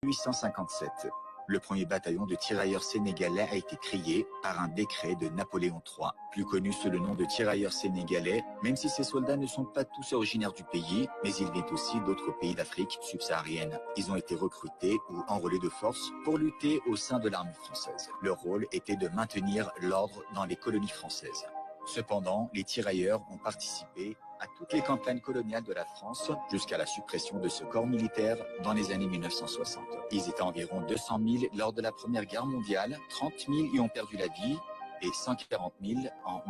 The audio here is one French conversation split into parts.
1857, le premier bataillon de tirailleurs sénégalais a été créé par un décret de Napoléon III, plus connu sous le nom de tirailleurs sénégalais, même si ces soldats ne sont pas tous originaires du pays, mais ils viennent aussi d'autres pays d'Afrique subsaharienne. Ils ont été recrutés ou enrôlés de force pour lutter au sein de l'armée française. Leur rôle était de maintenir l'ordre dans les colonies françaises. Cependant, les tirailleurs ont participé à toutes les campagnes coloniales de la France jusqu'à la suppression de ce corps militaire dans les années 1960. Ils étaient environ 200 000 lors de la Première Guerre mondiale, 30 000 y ont perdu la vie et 140 000 en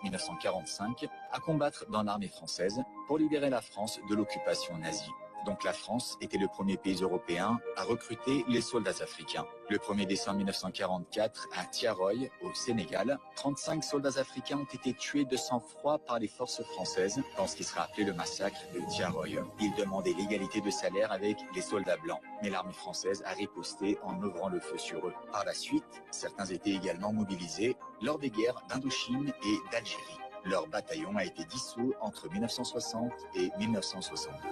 1939-1945 à combattre dans l'armée française pour libérer la France de l'occupation nazie. Donc la France était le premier pays européen à recruter les soldats africains. Le 1er décembre 1944, à Tiaroy, au Sénégal, 35 soldats africains ont été tués de sang-froid par les forces françaises dans ce qui sera appelé le massacre de Tiaroy. Ils demandaient l'égalité de salaire avec les soldats blancs, mais l'armée française a riposté en ouvrant le feu sur eux. Par la suite, certains étaient également mobilisés lors des guerres d'Indochine et d'Algérie. Leur bataillon a été dissous entre 1960 et 1962.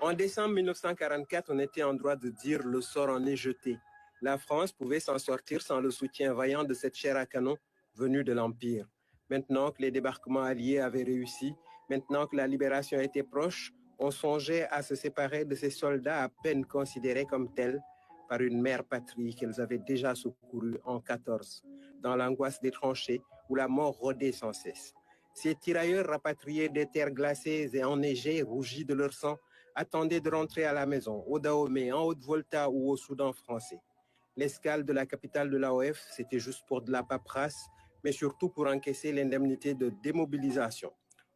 En décembre 1944, on était en droit de dire le sort en est jeté. La France pouvait s'en sortir sans le soutien vaillant de cette chair à canon venue de l'Empire. Maintenant que les débarquements alliés avaient réussi, maintenant que la libération était proche, on songeait à se séparer de ces soldats à peine considérés comme tels par une mère patrie qu'elles avaient déjà secourue en 14, dans l'angoisse des tranchées où la mort rôdait sans cesse. Ces tirailleurs rapatriés des terres glacées et enneigées, rougis de leur sang, attendaient de rentrer à la maison, au Dahomey, en Haute-Volta ou au Soudan français. L'escale de la capitale de l'AOF, c'était juste pour de la paperasse, mais surtout pour encaisser l'indemnité de démobilisation.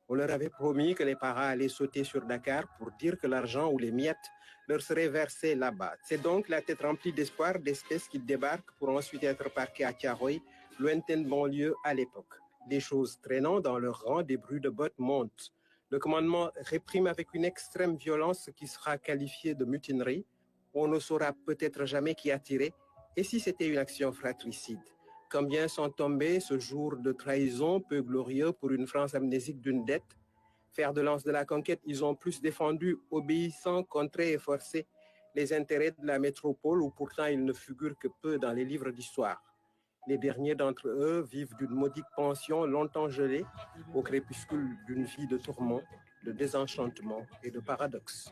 On leur avait promis que les paras allaient sauter sur Dakar pour dire que l'argent ou les miettes leur seraient versés là-bas. C'est donc la tête remplie d'espoir d'espèces qui débarquent pour ensuite être parqués à Tiaroy, lointaine banlieue à l'époque. Des choses traînant dans leur rang, des bruits de bottes montent. Le commandement réprime avec une extrême violence ce qui sera qualifié de mutinerie. On ne saura peut-être jamais qui a tiré. Et si c'était une action fratricide? Combien sont tombés ce jour de trahison peu glorieux pour une France amnésique d'une dette? Fer de lance de la conquête, ils ont plus défendu, obéissant, contré et forcé les intérêts de la métropole où pourtant ils ne figurent que peu dans les livres d'histoire. Les derniers d'entre eux vivent d'une modique pension longtemps gelée au crépuscule d'une vie de tourments, de désenchantement et de paradoxes.